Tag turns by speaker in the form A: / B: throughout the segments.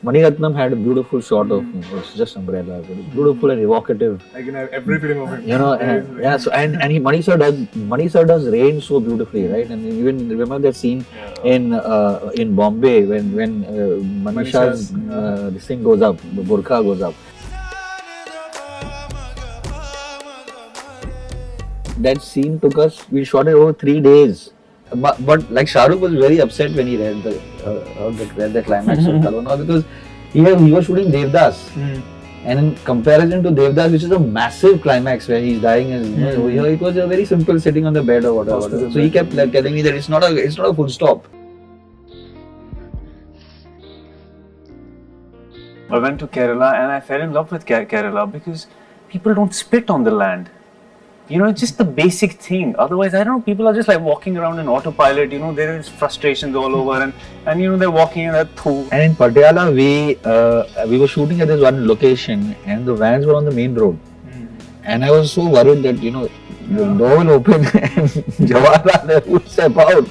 A: Maniratnam had a beautiful shot of it's just umbrellas, beautiful and evocative.
B: Like in every film of him.
A: And Manish sir does rain so beautifully, right? And even remember that scene in Bombay when Manisha's this thing goes up, the burqa goes up. That scene took us. We shot it over 3 days. But like Shah Rukh was very upset when he read the climax of Kal Ho Na because he was shooting Devdas. And in comparison to Devdas, which is a massive climax where he's dying, it was a very simple sitting on the bed or whatever. So he kept telling me that it's not a full stop.
B: I went to Kerala and I fell in love with Kerala because people don't spit on the land. It's just the basic thing. Otherwise, I don't know, people are just like walking around in autopilot, there is frustrations all over and they're walking in that thoo.
A: And in Patiala, we were shooting at this one location and the vans were on the main road. And I was so worried that, the door will open and Jawaharlal Nehru would step out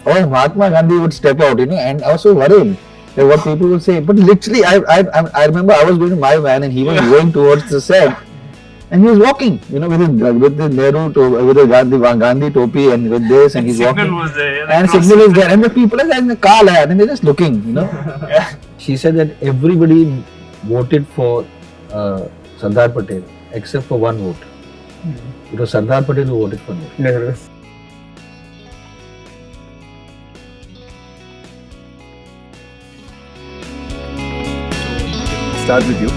A: or Mahatma Gandhi would step out, and I was so worried that what people would say. But literally, I remember I was going to my van and he was going towards the set. And he was walking, with the Nehru, with the Gandhi topi and with this, and he's walking.
B: Signal was there.
A: And signal is there, and the people are in the car, and they're just looking, She said that everybody voted for Sardar Patel except for one vote. It was Sardar Patel who voted for Nehru.
B: Start with you.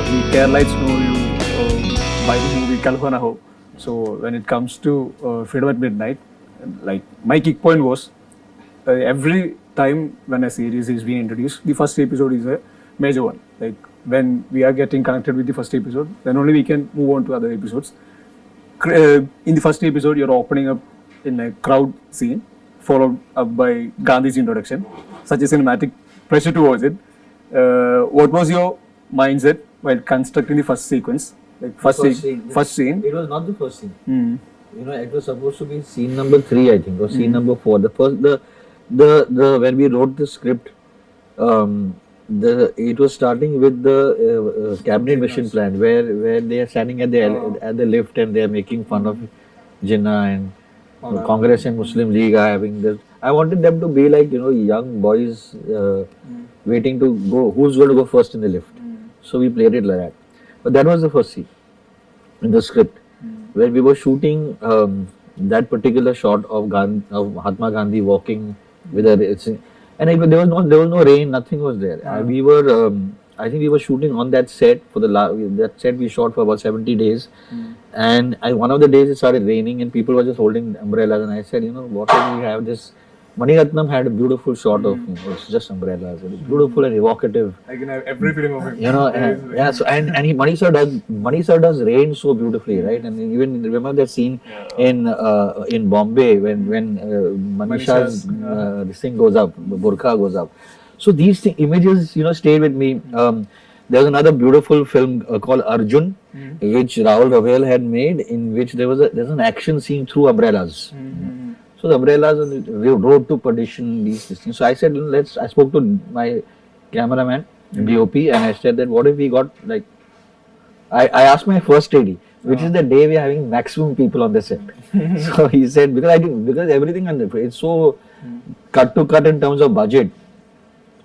B: The Keralites know you by the movie Kal Ho Na. So when it comes to Freedom at Midnight, like my kick point was every time when a series is being introduced, the first episode is a major one. Like when we are getting connected with the first episode, then only we can move on to other episodes. In the first episode, you're opening up in a crowd scene, followed up by Gandhi's introduction. Such a cinematic pressure to watch it. What was your mindset while constructing the first sequence? Like first scene.
A: It was not the first scene. It was supposed to be scene number 3, I think, or scene number 4. The first, the when we wrote the script, it was starting with the cabinet mission plan, where they are standing at the lift and they are making fun of Jinnah and Congress and Muslim League are having this. I wanted them to be like young boys waiting to go. Who's going to go first in the lift? So we played it like that. But that was the first scene in the script where we were shooting that particular shot of Mahatma Gandhi walking with a. And there was no rain, nothing was there. We were, I think we were shooting on that set for that set we shot for about 70 days. And one of the days it started raining and people were just holding umbrellas. And I said, what if we have this? Maniratnam had a beautiful shot of it's just umbrellas, beautiful and evocative.
B: Like in every film of him.
A: Manish sir does rain so beautifully, right? And even remember that scene in Bombay when Manisha's this thing goes up, the burqa goes up. So these images, stayed with me. There was another beautiful film called Arjun, which Rahul Ravel had made, in which there's an action scene through umbrellas. So the umbrellas on the road to perdition, these things. So I said, I spoke to my cameraman, DOP, and I said that what if we got like, I asked my first AD, which is the day we are having maximum people on the set. So he said, because everything it's so cut to cut in terms of budget.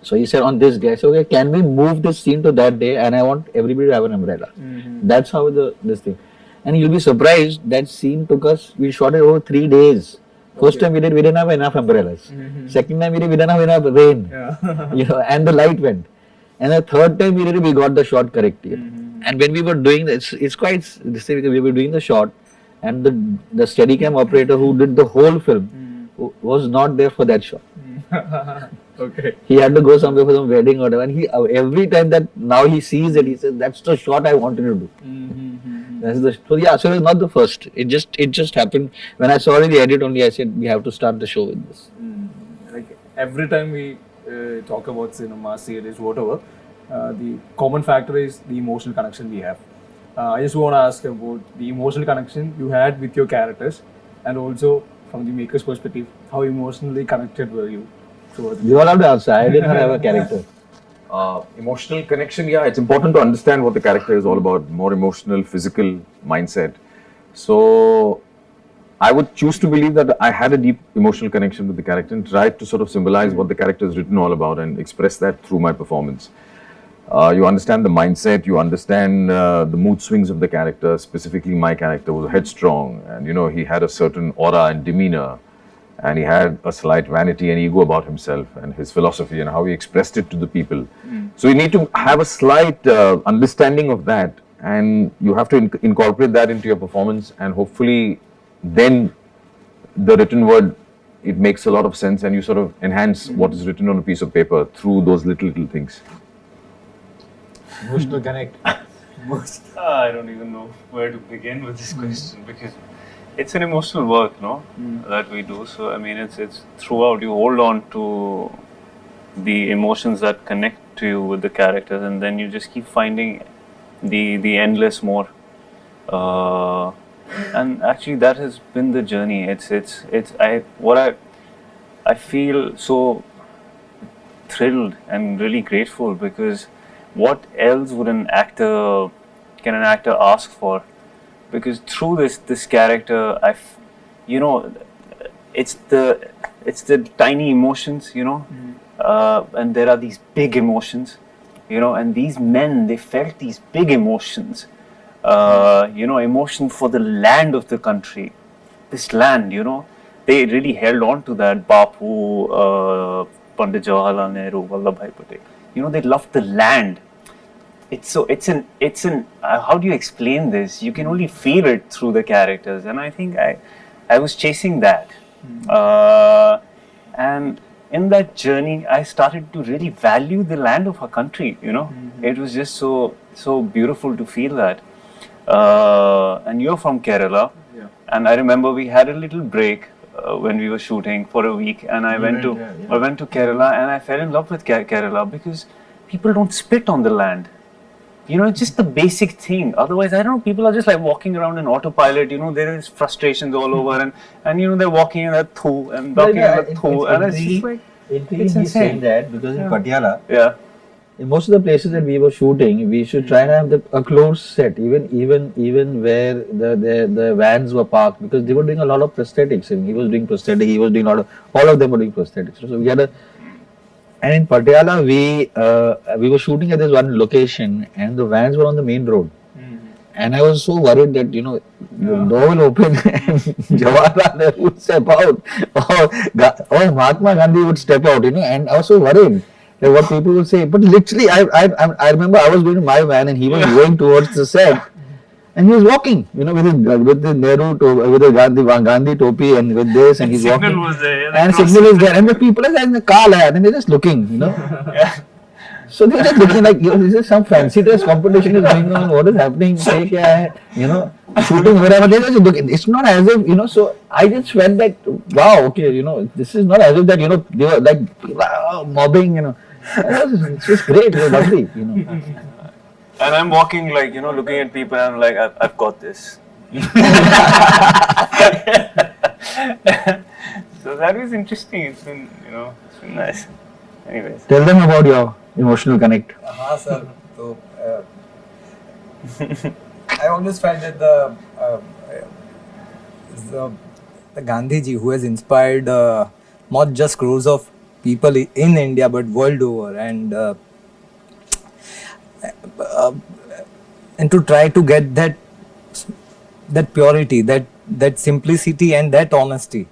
A: So he said on this day, I said, okay, can we move this scene to that day? And I want everybody to have an umbrella. That's how this thing. And you'll be surprised, that scene took us, we shot it over 3 days. First time we didn't have enough umbrellas. Second time we didn't have enough rain, and the light went. And the third time we got the shot correctly. And when we were doing this, it's quite this thing, because we were doing the shot, and the Steadicam operator who did the whole film was not there for that shot.
B: Okay.
A: He had to go somewhere for some wedding or whatever. And every time that now he sees it, he says, "That's the shot I wanted to do." So it was not the first. It just happened. When I saw it in the edit only, I said we have to start the show with this.
B: Like every time we talk about cinema, series, whatever, the common factor is the emotional connection we have. I just want to ask about the emotional connection you had with your characters, and also from the maker's perspective, how emotionally connected were you
A: You all have to answer. I did not have a character.
C: Emotional connection, yeah, it's important to understand what the character is all about, more emotional, physical mindset. So I would choose to believe that I had a deep emotional connection with the character and tried to sort of symbolize what the character is written all about and express that through my performance. You understand the mindset, you understand the mood swings of the character. Specifically, my character was headstrong, and he had a certain aura and demeanor, and he had a slight vanity and ego about himself and his philosophy and how he expressed it to the people. So you need to have a slight understanding of that, and you have to incorporate that into your performance, and hopefully then the written word, it makes a lot of sense, and you sort of enhance what is written on a piece of paper through those little things.
A: Emotional connect.
D: I don't even know where to begin with this question, because it's an emotional work, that we do. So I mean, it's throughout. You hold on to the emotions that connect to you with the characters, and then you just keep finding the endless more. And actually, that has been the journey. I feel so thrilled and really grateful, because what else would an actor ask for? Because through this character, it's the tiny emotions, and there are these big emotions, and these men, they felt these big emotions, emotion for the land of the country, this land, they really held on to that. Bapu, Pandit Jawaharlal Nehru, Vallabhbhai Patel, they loved the land. It's an how do you explain this? You can only feel it through the characters, and I think I was chasing that, and in that journey I started to really value the land of our country. It was just so beautiful to feel that. And you're from Kerala, and I remember we had a little break when we were shooting for a week, and I went to Kerala, and I fell in love with Kerala, because people don't spit on the land. It's just the basic thing. Otherwise, I don't know, people are just like walking around in autopilot. There is frustrations all over, and they're walking in that thoo and talking in that thoo, and it's just like,
A: it's insane saying that, because in Patiala, in most of the places that we were shooting, we should try and have a closed set, even where the vans were parked, because they were doing a lot of prosthetics. And he was doing prosthetic, he was doing all of them were doing prosthetics. So we had and in Patiala, we were shooting at this one location, and the vans were on the main road. And I was so worried that, the door will open and Jawaharlal Nehru would step out, or Mahatma Gandhi would step out, and I was so worried that what people would say. But literally, I remember I was going to my van, and he was going towards the set, and he was walking, with the Nehru, with the Gandhi topi, and with this, and he's walking.
D: Signal was there,
A: and signal is there, and the people are in the car, and they're just looking, So they were just looking like, is there some fancy dress competition is going on? What is happening? Shooting wherever. They were just looking. It's not as if, so I just felt that, wow, okay, this is not as if that, they were like mobbing, It's just great, it was lovely,
D: And I'm walking like, looking at people, and I'm like, I've got this. So that was interesting. It's been nice. Anyways.
A: Tell them about your emotional connect.
E: हाँ sir, तो I always felt that the Gandhiji, who has inspired not just crores of people in India but world over, and to try to get that purity, that simplicity, and that honesty.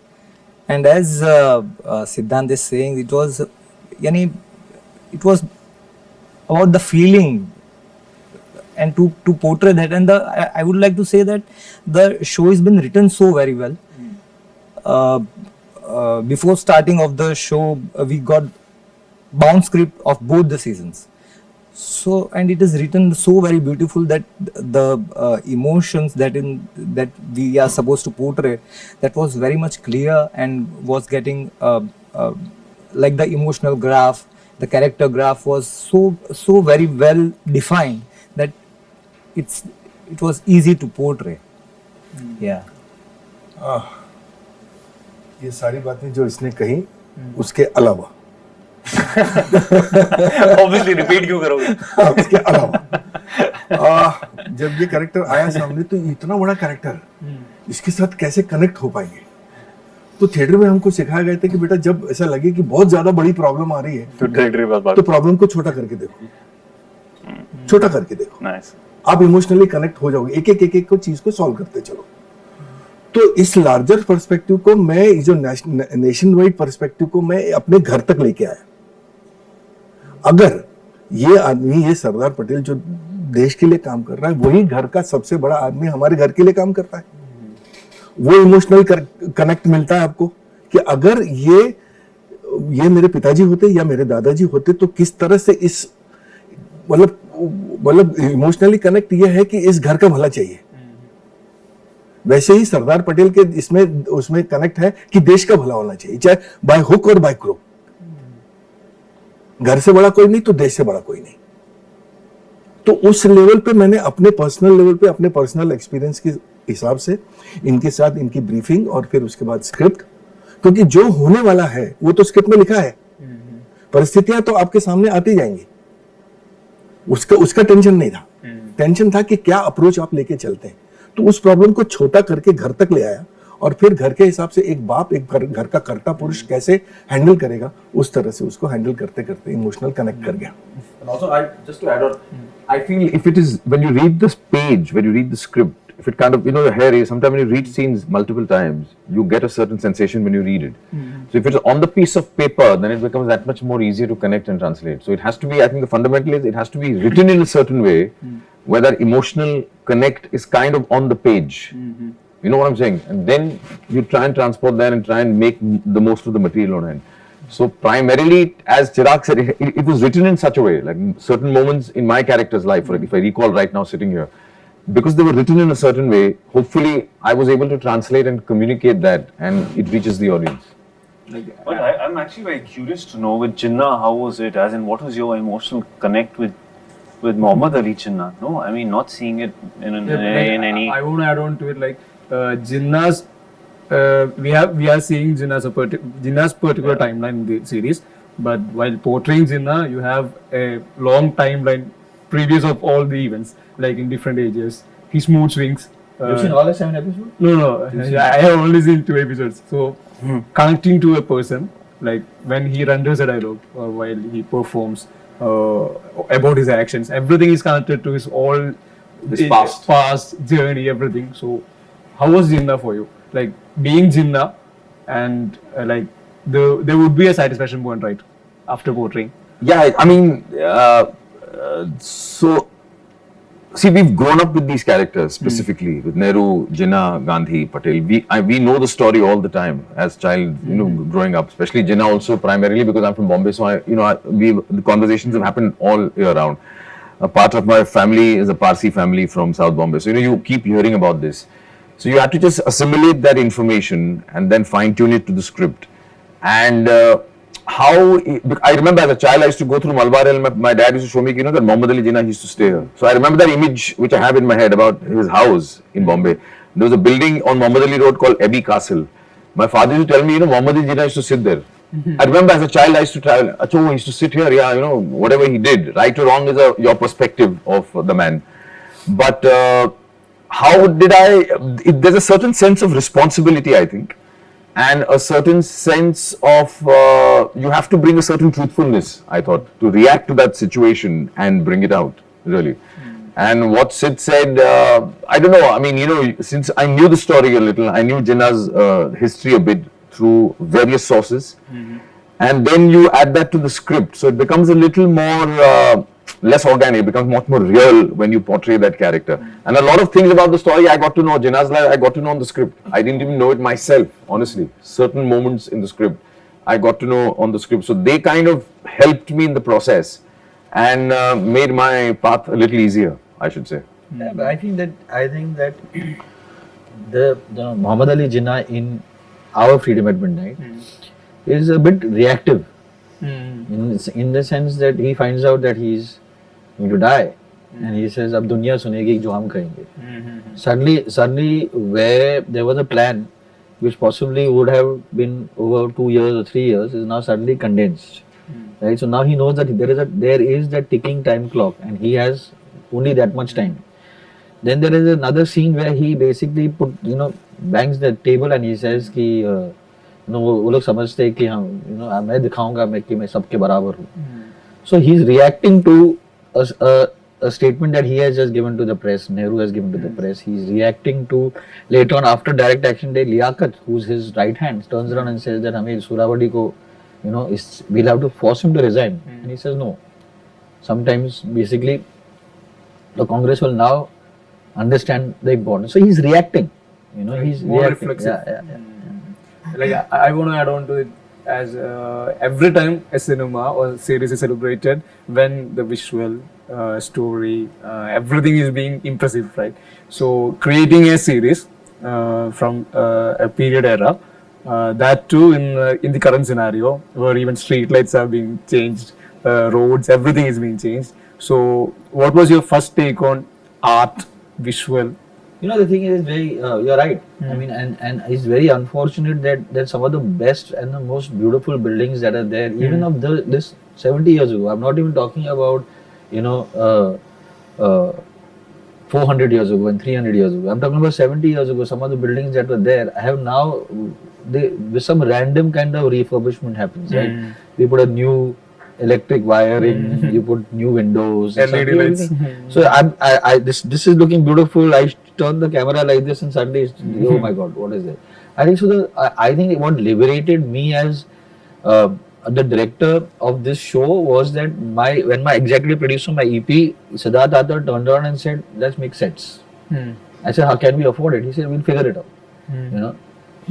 E: And as Sidhant is saying, it was about the feeling, and to portray that. And I would like to say that the show has been written so very well. Before starting of the show, we got bound script of both the seasons. So, and it is written so very beautiful that the emotions that we are supposed to portray, that was very much clear, and was getting like the emotional graph, the character graph was so very well defined that it was easy to portray. Yeah.
F: ये सारी बातें जो इसने कही, उसके अलावा
D: Obviously repeat क्यों करोगे?
F: उसके अलावा जब ये कैरेक्टर आया सामने तो इतना बड़ा कैरेक्टर इसके साथ कैसे कनेक्ट हो पाएंगे, तो थिएटर में हमको सिखाया गया था कि बेटा जब ऐसा लगे कि बहुत ज्यादा बड़ी प्रॉब्लम आ रही है
D: तो डायरेक्टर बात
F: तो प्रॉब्लम को छोटा करके देखो, छोटा करके देखो,
D: नाइस।
F: आप इमोशनली कनेक्ट हो जाओगे, एक एक को चीज को सॉल्व करते चलो। तो इस लार्जर पर्सपेक्टिव को मैं, जो नेशन वाइड पर्सपेक्टिव को मैं अपने घर तक लेके आया। अगर ये आदमी, ये सरदार पटेल जो देश के लिए काम कर रहा है, वही घर का सबसे बड़ा आदमी हमारे घर के लिए काम करता है। वो इमोशनल कनेक्ट मिलता है आपको कि अगर ये मेरे पिताजी होते या मेरे दादाजी होते तो किस तरह से इस मतलब इमोशनली कनेक्ट ये है कि इस घर का भला चाहिए। वैसे ही सरदार पटेल के इसमें उसमें कनेक्ट है कि देश का भला होना चाहिए, चाहे बाय हुक और बाय क्रोक। घर से बड़ा कोई नहीं तो देश से बड़ा कोई नहीं। तो उस लेवल पे मैंने अपने पर्सनल लेवल पे, अपने पर्सनल एक्सपीरियंस के हिसाब से इनके साथ इनकी ब्रीफिंग और फिर उसके बाद स्क्रिप्ट, क्योंकि जो होने वाला है वो तो स्क्रिप्ट में लिखा है, परिस्थितियां तो आपके सामने आती जाएंगी। उसका टेंशन नहीं था, टेंशन था कि क्या अप्रोच आप लेके चलते हैं। तो उस प्रॉब्लम को छोटा करके घर तक ले आया और फिर घर के हिसाब से एक बाप, एक घर का कर्ता पुरुष कैसे हैंडल करेगा, उस तरह से उसको हैंडल करते करते इमोशनल कनेक्ट कर गया।
C: And also, just to add on, I feel if it is, when you read this page, when you read the script, if it kind of, Harry, sometimes when you read scenes multiple times, you get a certain sensation when you read it. So if it's on the piece of paper, then it becomes that much more easier to connect and translate. So it has to be, I think the fundamental is, it has to be written in a certain way, where that emotional connect is kind of on the page. You know what I'm saying? And then you try and transport that and try and make the most of the material on hand. So primarily, as Chirag said, it was written in such a way, like certain moments in my character's life, if I recall right now sitting here, because they were written in a certain way, hopefully I was able to translate and communicate that and it reaches the audience.
D: Well, I'm actually very curious to know with Jinnah, how was it? As in, what was your emotional connect with Muhammad Ali Jinnah? No, I mean, not seeing it in any...
B: I want to add on to it, like Jinnah's, we are seeing Jinnah's particular timeline in the series, but while portraying Jinnah, you have a long timeline previous of all the events, like in different ages, his mood swings.
A: You've seen all the 7 episodes?
B: No, I have only seen 2 episodes. So connecting to a person, like when he renders a dialogue or while he performs about his actions, everything is connected to his past journey, everything. So how was Jinnah for you? Like being Jinnah and like there would be a satisfaction point, right, after portraying?
C: Yeah, I mean, so see, we've grown up with these characters specifically with Nehru, Jinnah, Gandhi, Patel. We know the story all the time as child, growing up. Especially Jinnah also primarily because I'm from Bombay, so the conversations have happened all year round. A part of my family is a Parsi family from South Bombay, so you keep hearing about this. So you have to just assimilate that information and then fine tune it to the script. And I remember as a child I used to go through Malabar and my dad used to show me, that Muhammad Ali Jinnah used to stay here. So I remember that image which I have in my head about his house in Bombay. There was a building on Muhammad Ali Road called Abbey Castle. My father used to tell me, Muhammad Ali Jinnah used to sit there. I remember as a child I used to travel. Acho, he used to sit here, whatever he did, right or wrong is your perspective of the man. But there's a certain sense of responsibility, I think. And a certain sense of, you have to bring a certain truthfulness, I thought, to react to that situation and bring it out, really. And what Sid said, I don't know, I mean, since I knew the story a little, I knew Jinnah's history a bit through various sources. And then you add that to the script, so it becomes a little more, less organic, it becomes much more real when you portray that character. And a lot of things about the story I got to know, Jinnah's life I got to know on the script. I didn't even know it myself, honestly. Certain moments in the script I got to know on the script. So they kind of helped me in the process and made my path a little easier, I should say.
A: Yeah, but I think that the Muhammad Ali Jinnah in our Freedom at Midnight is a bit reactive in the sense that he finds out that he's going to die and he says ab duniya sunegi jo hum kahenge. Suddenly where there was a plan which possibly would have been over 2 years or 3 years is now suddenly condensed right? So now he knows that there is that ticking time clock, and he has only that much time. Then there is another scene where he basically bangs the table and he says कि वो लोग समझते हैं कि हम मैं दिखाऊंगा कि मैं सबके बराबर हूँ. So he's reacting to a statement that he has just given to the press, Nehru has given to the press. He's reacting to, later on after Direct Action Day, Liaquat, who's his right hand, turns around and says that हमें Suravadi को, we'll have to force him to resign. And he says no. Sometimes basically the Congress will now understand the importance. So he's reacting. He's
B: more
A: reacting.
B: reflexive.
A: Yeah.
B: Like I want to add on to it as every time a cinema or series is celebrated when the visual story everything is being impressive, right? So creating a series from a period era, that too in the current scenario where even street lights are being changed, roads, everything is being changed. So what was your first take on art, visual?
A: The thing is very, you're right. I mean, and it's very unfortunate that some of the best and the most beautiful buildings that are there, even of this 70 years ago, I'm not even talking about, 400 years ago and 300 years ago. I'm talking about 70 years ago, some of the buildings that were there have now, with some random kind of refurbishment happens, right? We put a new electric wiring, you put new windows,
B: LED lights.
A: So this is looking beautiful. I turn the camera like this and suddenly oh my god, what is it? I think so. I think what liberated me as the director of this show was that when my executive producer, my EP Sidhant Gupta, turned around and said, let's make sets. I said, how can we afford it? He said, we'll figure it out.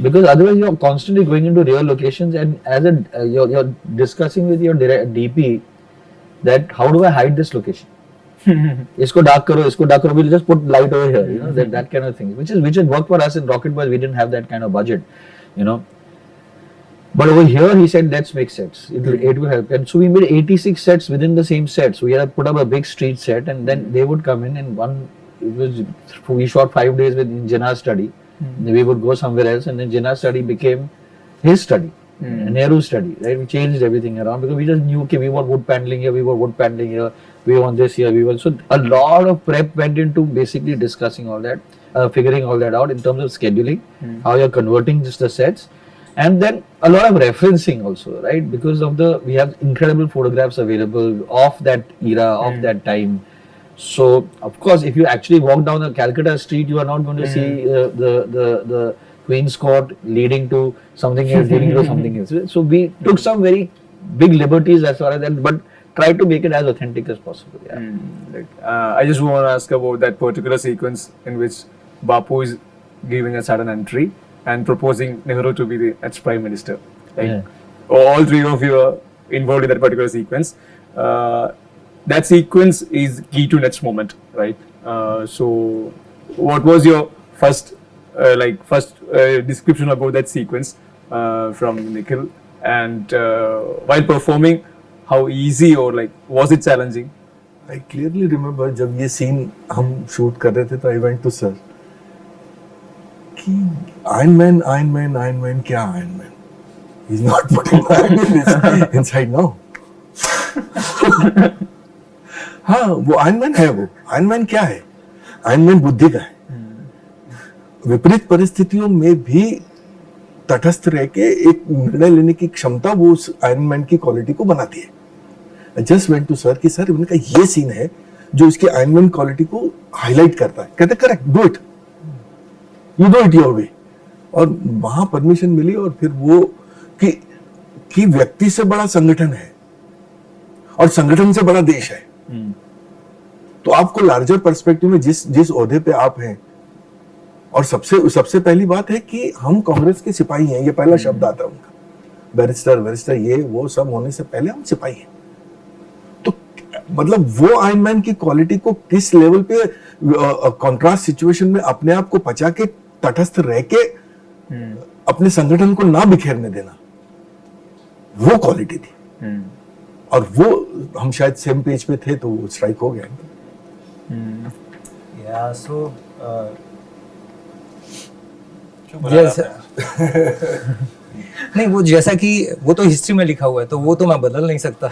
A: Because otherwise you're constantly going into real locations, and as you're discussing with your DP that how do I hide this location? Isko dark karo, we'll just put light over here, that kind of thing, which has worked for us in Rocket Boys. We didn't have that kind of budget, But over here, he said, let's make sets. It will help. And so we made 86 sets within the same set. So we had to put up a big street set, and then they would come in and we shot 5 days with Jinnah's study. We would go somewhere else, and then Jinnah's study became his study, Nehru's study, right? We changed everything around because we just knew, okay, we want wood paneling here, we want this here, So a lot of prep went into basically discussing all that, figuring all that out in terms of scheduling, how you're converting just the sets. And then a lot of referencing also, right? Because we have incredible photographs available of that era, of that time. So of course, if you actually walk down the Calcutta street, you are not going to see the Queen's Court leading to something else, So we took some very big liberties as far as that, but tried to make it as authentic as possible. Yeah.
B: I just want to ask about that particular sequence in which Bapu is giving a sudden entry and proposing Nehru to be the next Prime Minister. All three of you are involved in that particular sequence. That sequence is key to next moment, right? So, what was your first description about that sequence from Nikkhil? And while performing, how easy or was it challenging?
F: I clearly remember जब ये scene हम shoot कर रहे थे तो I went to sir कि Iron Man क्या Iron Man? He's not putting Iron Man inside now. हाँ वो आयरन मैन है, वो आयरन मैन क्या है? आयरन मैन बुद्धि का है. विपरीत परिस्थितियों में भी तटस्थ रह के एक निर्णय लेने की क्षमता वो उस आयरन मैन की क्वालिटी को बनाती है. I just went to sir कि सर उनका ये सीन है जो इसके आयरन मैन क्वालिटी को हाईलाइट करता है. कहते correct, do it, you do it your way. और वहां परमिशन मिली और फिर वो कि व्यक्ति से बड़ा संगठन है और संगठन से बड़ा देश है. तो आपको लार्जर पर्सपेक्टिव में जिस ओहदे पे आप हैं, और सबसे पहली बात है कि हम कांग्रेस के सिपाही हैं. ये पहला शब्द आता है उनका, बैरिस्टर ये वो सब होने से पहले हम सिपाही हैं. तो मतलब वो आयरन मैन की क्वालिटी को किस लेवल पे कॉन्ट्रास्ट सिचुएशन में अपने आप को पचा के तटस्थ रह के अपने संगठन को ना बिखेरने देना, वो क्वालिटी थी. और वो हम शायद सेम पेज पे थे तो वो स्ट्राइक हो गया.
E: Yeah, so yes. नहीं, वो जैसा कि वो तो हिस्ट्री में लिखा हुआ है, तो वो तो मैं बदल नहीं सकता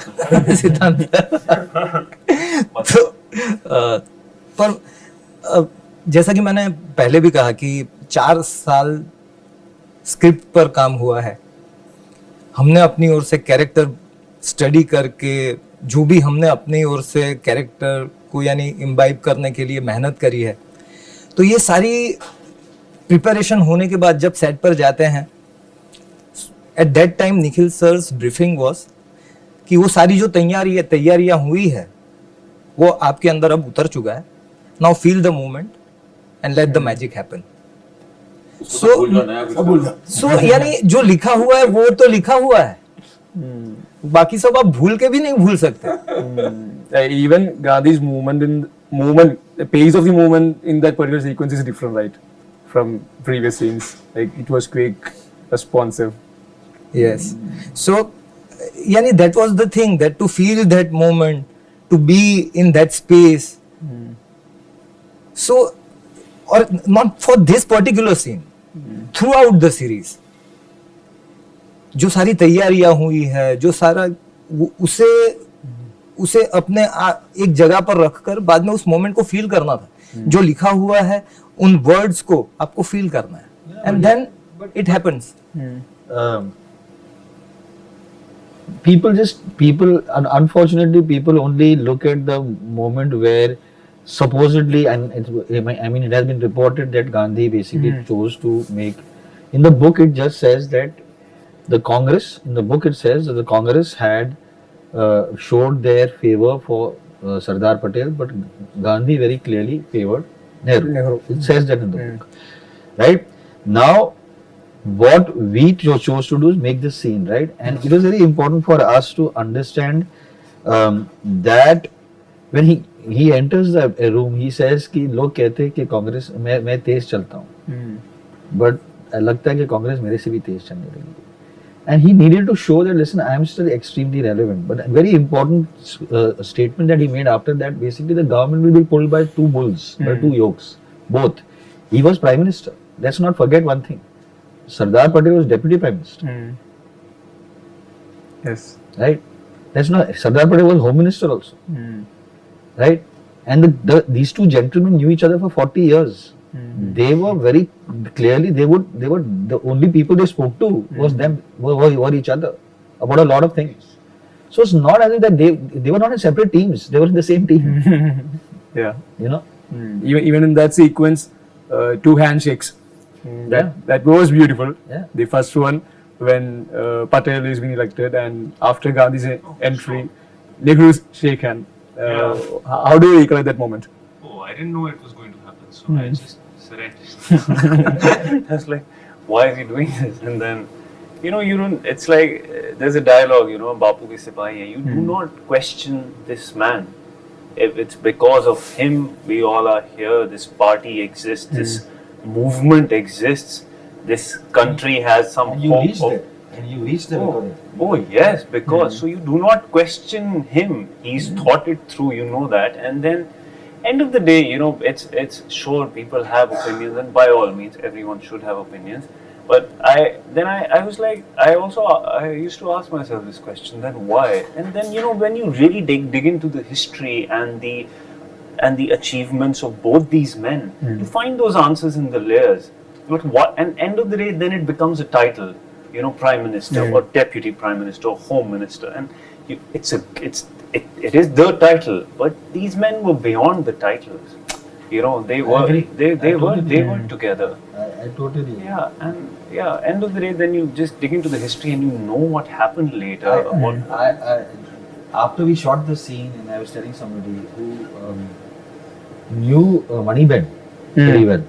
E: सिद्धांत। तो पर जैसा कि मैंने पहले भी कहा कि 4 साल स्क्रिप्ट पर काम हुआ है, हमने अपनी ओर से कैरेक्टर स्टडी करके जो भी हमने अपनी ओर से कैरेक्टर को यानी इम्बाइब करने के लिए मेहनत करी है, तो ये सारी प्रिपरेशन होने के बाद जब सेट पर जाते हैं, at that time Nikhil sir's briefing was कि वो सारी जो तैयारियां हुई है वो आपके अंदर अब उतर चुका है, now feel the moment and let the magic happen. So यानी जो लिखा हुआ है वो तो लिखा हुआ है, बाकी सब आप भूल के भी नहीं भूल सकते।
B: Even Gandhi's the pace of the movement in that particular sequence is different, right, from previous scenes. Like it was quick, responsive.
E: Yes. So, yani that was the thing, that to feel that moment, to be in that space. So, or not for this particular scene, throughout the series, जो सारी तैयारियां हुई है, जो सारा उसे अपने एक जगह पर रखकर बाद में उस मोमेंट को फील करना था। जो लिखा हुआ है उन वर्ड्स को आपको फील करना है, and then it happens.
A: Unfortunately, people only look at the moment where supposedly, and I mean, it has been reported that Gandhi basically chose to make. In the book, it just says that the Congress. In the book, it says that the Congress had showed their favor for Sardar Patel, but Gandhi very clearly favored Nehru. It says that in the book, right? Now, what we chose to do is make this scene, right? And it was very important for us to understand that when he enters a room, he says कि लोग कहते हैं कि कांग्रेस मैं तेज चलता हूँ, but लगता है कि कांग्रेस मेरे से भी तेज चलने लगी। And he needed to show that, listen, I am still extremely relevant. But a very important statement that he made after that, basically the government will be pulled by two bulls, by two yokes, both. He was Prime Minister. Let's not forget one thing. Sardar Patel was Deputy Prime Minister.
B: Yes.
A: Right? Sardar Patel was Home Minister also. Right? And these two gentlemen knew each other for 40 years. They were very clearly, they were the only people they spoke to was them, were each other about a lot of things. So it's not as if that they were not in separate teams, they were in the same team.
B: Yeah.
A: You know?
B: Even in that sequence, 2 handshakes. That was beautiful.
A: Yeah.
B: The first one when Patel is being elected, and after Gandhi's entry, Nehru's shake hand. How do you recollect that moment?
D: Oh, I didn't know it was going to happen, so I just surrendered. I was like, why is he doing this? And then, you don't, it's like, there's a dialogue, Bapu ki sipahi hai. You do not question this man. If it's because of him, we all are here, this party exists, this movement exists, this country has some hope.
A: And you reached there.
D: Oh yes, because so you do not question him. He's thought it through, that, and then end of the day, it's sure people have opinions, and by all means, everyone should have opinions. But I was like, I used to ask myself this question: then why? And then when you really dig into the history and the achievements of both these men, you find those answers in the layers. But end of the day, then it becomes a title. Prime Minister or Deputy Prime Minister or Home Minister, and it is the title. But these men were beyond the titles. They were together.
A: I totally agree.
D: End of the day, then you just dig into the history and you know what happened later.
A: After we shot the scene, and I was telling somebody who knew Moneyben very well,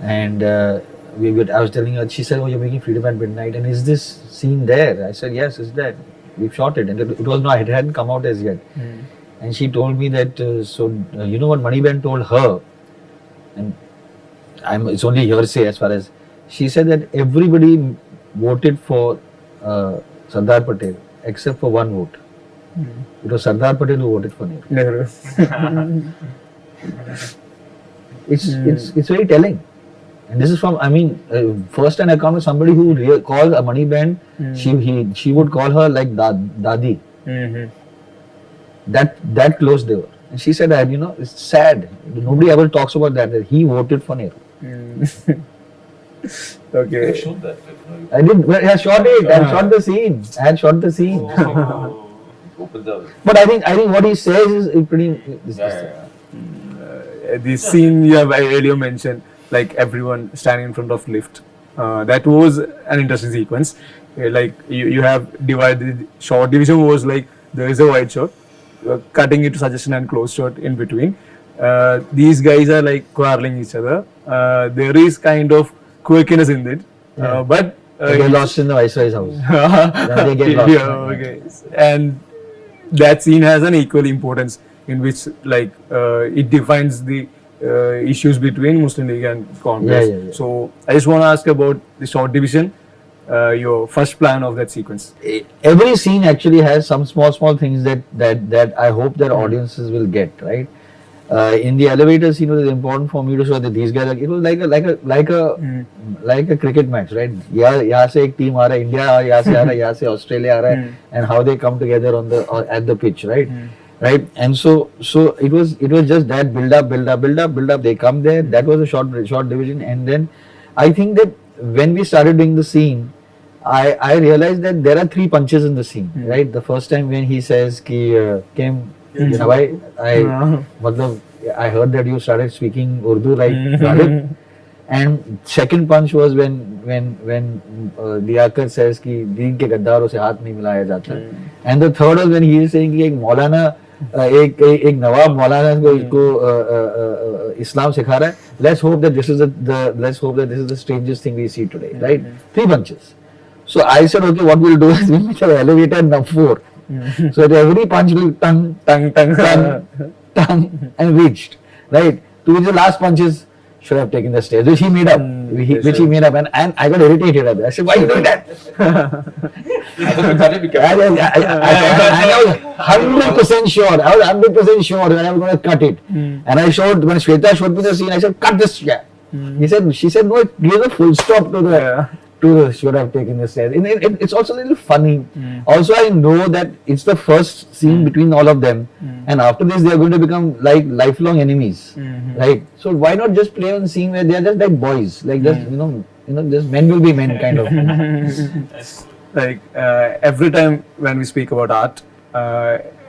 A: and I was telling her, she said, "Oh, you're making Freedom at Midnight, and is this scene there?" I said, "Yes, it's there. We've shot it," and it hadn't come out as yet. And she told me that, you know what Moneyben told her, and it's only hearsay as far as, she said that everybody voted for Sardar Patel except for one vote. It was Sardar Patel who voted for Nehru. It's very telling. And this is from, I mean, first-hand account of somebody who calls a money band. She would call her like Dadi. That close they were. And she said that, you know, it's sad. Nobody ever talks about that he voted for Nehru.
B: Okay.
C: showed that.
A: I did. Well, I shot it. I shot the scene. I had shot the scene.
C: Opened up.
A: But I think what he says is pretty.
B: The scene you have earlier mentioned, like everyone standing in front of lift, that was an interesting sequence. Like you have divided short division was like there is a wide shot, cutting it to suggestion and close shot in between. These guys are like quarreling each other. There is kind of quirkiness in it, but
A: They get lost in the Viceroy's house. Then they get lost.
B: yeah, okay. And that scene has an equal importance in which like it defines the issues between Muslim League and Congress.
A: Yeah.
B: So I just want to ask about the short division, your first plan of that sequence.
A: Every scene actually has some small things that I hope that audiences will get, right? In the elevator scene, it was important for me to show that these guys are, it was like a cricket match, right? यहाँ से एक team आ रहा है, India यहाँ से आ रहा है, यहाँ से Australia आ रहा है, and how they come together at the pitch, right? Right, and so it was just that build up. They come there. That was a short division, and then I think that when we started doing the scene, I realized that there are 3 punches in the scene, right? The first time when he says कि I heard that you started speaking Urdu like Ghalib. And second punch was when Liaquat says कि दीन के गद्दारों से हाथ नहीं मिलाया जाता. And the third was when he is saying कि एक मौलाना एक नवाब मौलाना को इस्लाम सिखा रहा है. Let's hope that this is the strangest thing we see today, right? 3 punches. So I said, okay, what we'll do is we'll make an elevator number 4. So at every punch will tung, and reached, right? To which the last punches should have taken the stairs, which he made up. And I got irritated at that. I said, why are you doing that? I was 100% sure. I was 100% sure that I was going to cut it. And I showed, when Shweta showed me the scene, I said, cut this. Yeah. She said, no, it gives a full stop to the. Should have taken the stairs. It's also a little funny. Also, I know that it's the first scene between all of them, and after this, they are going to become like lifelong enemies, right? So why not just play on scene where they are just like boys, like just just men will be men kind of.
B: Like every time when we speak about art,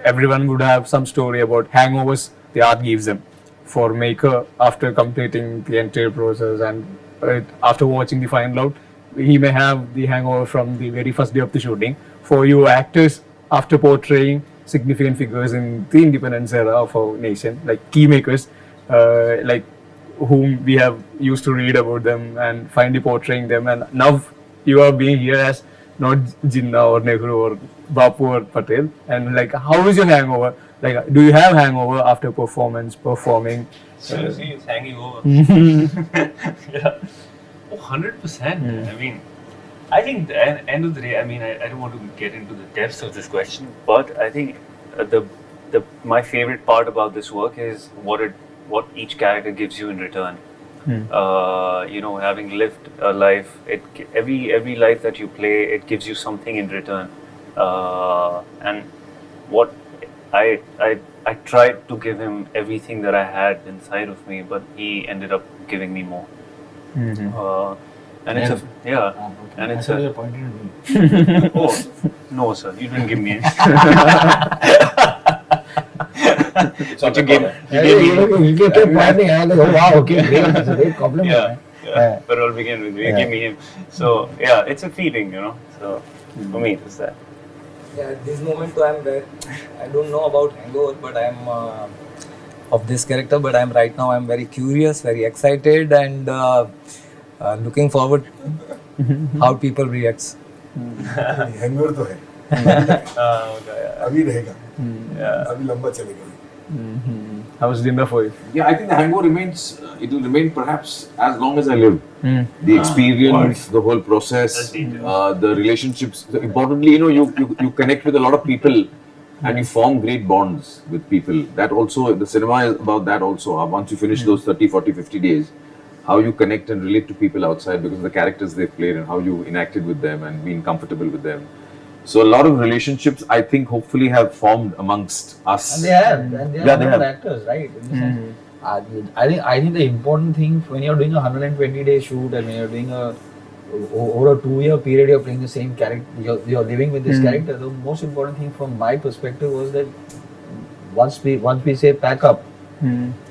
B: everyone would have some story about hangovers the art gives them. For maker, after completing the entire process and after watching the final out, he may have the hangover from the very first day of the shooting. For you actors, after portraying significant figures in the independence era of our nation, like key makers, like whom we have used to read about them and finally portraying them, and now you are being here as not Jinnah or Nehru or Bapu or Patel, and like how is your hangover? Like, do you have hangover after performing?
D: Seriously, it's hanging over. Yeah. 100%. I mean, I think at the end of the day, I mean, I don't want to get into the depths of this question, but I think my favorite part about this work is what each character gives you in return. Having lived a life, every life that you play, it gives you something in return. And what I tried to give him everything that I had inside of me, but he ended up giving me more. And it's and it's a. Oh no, sir! You didn't give me. But you gave me.
A: You kept pointing. I was like, oh wow, okay, great. It's a great compliment.
D: Yeah. But all began with you gave me him. So yeah, it's a feeling, So for me, it's that.
E: Yeah, at this moment, I don't know about hangover, but I'm of this character. But I'm very curious, very excited, and looking forward how people reacts.
F: Hangover तो है अभी रहेगा अभी लंबा चलेगा.
B: How was dinner for you?
C: Yeah, I think the hangover remains. It will remain perhaps as long as I live. The experience, the whole process, the relationships. Importantly, you connect with a lot of people, and you form great bonds with people. That also, the cinema is about that also. Once you finish those 30, 40, 50 days, how you connect and relate to people outside because of the characters they've played and how you enacted with them and been comfortable with them. So a lot of relationships, I think, hopefully have formed amongst us.
A: And they have, and they are
C: Yeah, they
A: wonderful
C: have.
A: actors, right? In the sense, I think the important thing when you're doing a 120-day shoot and when you're doing over a 2-year period, you're playing the same character, you're living with this character. The most important thing from my perspective was that once we say pack up,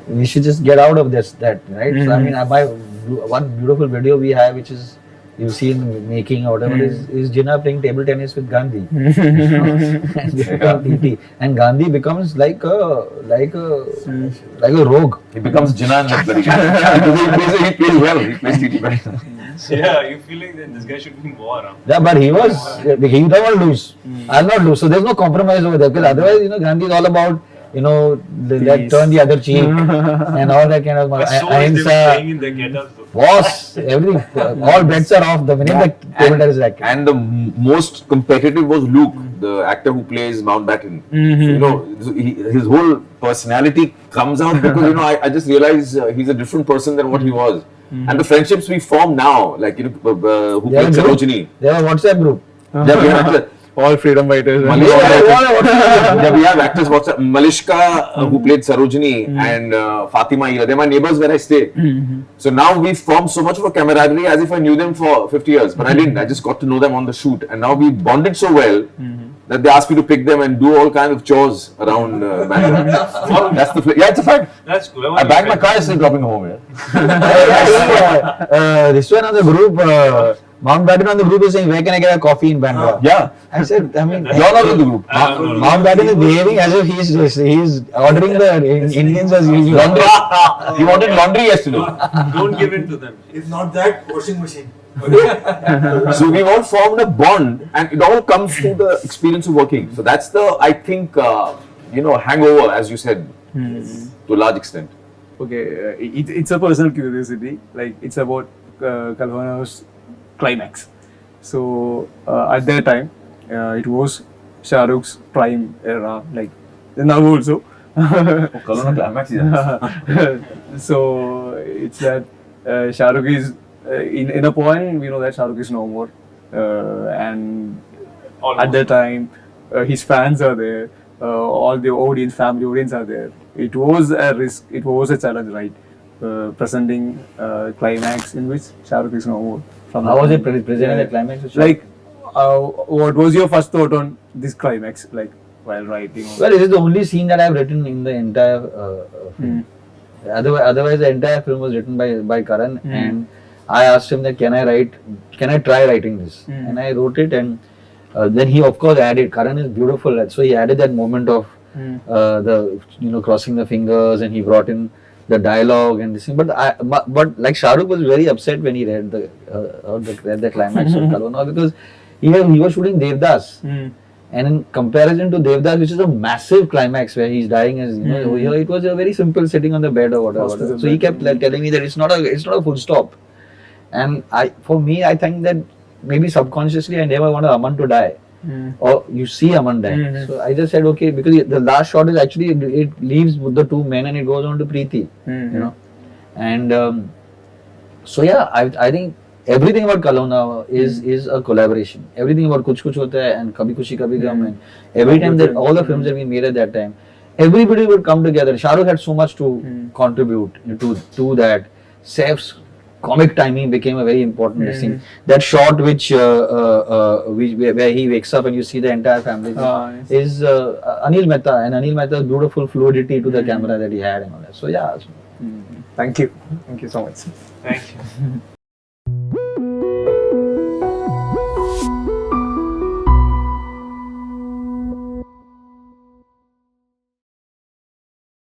A: we should just get out of that, right? So I mean, one beautiful video we have, which is you see in the making or whatever, is Jinnah playing table tennis with Gandhi, and they become TT, and Gandhi becomes like a rogue.
C: He becomes Jinnah in that bloody game. He plays well. He plays TT well.
D: Yeah, you feel like that this guy should be more around.
A: Yeah, but he don't want to lose. I'll not lose. So there's no compromise over there because otherwise, Gandhi is all about turn the other cheek and all that kind of
D: But so is they were playing in their get-ups though.
A: boss, everything, all bets are off the minute the table tennis racket.
C: And the most competitive was Luke, the actor who plays Mountbatten. His whole personality comes out because I just realized he's a different person than what he was. And the friendships we form now, like who played Sarojini.
A: They have a WhatsApp group.
C: Yeah, we have
B: All freedom fighters.
C: we have actors WhatsApp. Malishka, who played Sarojini, and Fatima Ira, they're my neighbors where I stay. So now we formed so much of a camaraderie as if I knew them for 50 years, but I didn't. I just got to know them on the shoot, and now we bonded so well that they asked me to pick them and do all kinds of chores around Bangalore. That's the yeah, it's a fact.
D: That's cool.
C: I bagged my car and still dropping home. Yeah.
A: This one on the group, Mountbatten on the group is saying, where can I get a coffee in Bangalore?
C: Yeah.
A: I said, I mean,
C: You're not in the group.
A: Mountbatten is behaving as if he's ordering the Indians as usual.
C: Laundry. He wanted laundry yesterday.
D: Don't give in to them.
G: If not that, washing machine.
C: So we've all formed a bond, and it all comes through the experience of working. So that's the, I think, hangover, as you said, to a large extent.
B: Okay, it's a personal curiosity. Like it's about Kal Ho Na's climax. So at that time, it was Shah Rukh's prime era. Like now also.
C: Kal Ho Na climax,
B: So it's that Shah Rukh is in a point we know that Shah Rukh is no more, and at that time his fans are there, all the family audience are there. It was a risk, it was a challenge, right? Presenting climax in which Shah Rukh is no more.
A: How was it presenting the climax?
B: Like, what was your first thought on this climax, like while writing?
A: Well, this is the only scene that I've written in the entire film. Otherwise, the entire film was written by Karan, and I asked him that can I try writing this, and I wrote it, and then he of course added. Karan is beautiful, so he added that moment of the crossing the fingers, and he brought in the dialogue and this thing. But like Shah Rukh was very upset when he read the climax of Kal Ho Na because he was shooting Devdas. And in comparison to Devdas, which is a massive climax where he's dying, as here it was a very simple sitting on the bed or whatever. So he kept telling me that it's not a full stop. And for me, I think that maybe subconsciously I never want Aman to die, or you see Aman die. So I just said okay, because the last shot is actually it leaves the two men and it goes on to Preeti, and so yeah, I think everything about Kal Ho Na is a collaboration. Everything about Kuch Kuch Hota Hai and Kabhi Khushi Kabhi Gham, and every time that all the films that we made at that time, everybody would come together. Shah Rukh had so much to contribute to that. Saif's comic timing became a very important thing. That shot where he wakes up and you see the entire family is Anil Mehta, and Anil Mehta's beautiful fluidity to the camera that he had and all that. So yeah.
B: Thank you so much.
D: Thank you.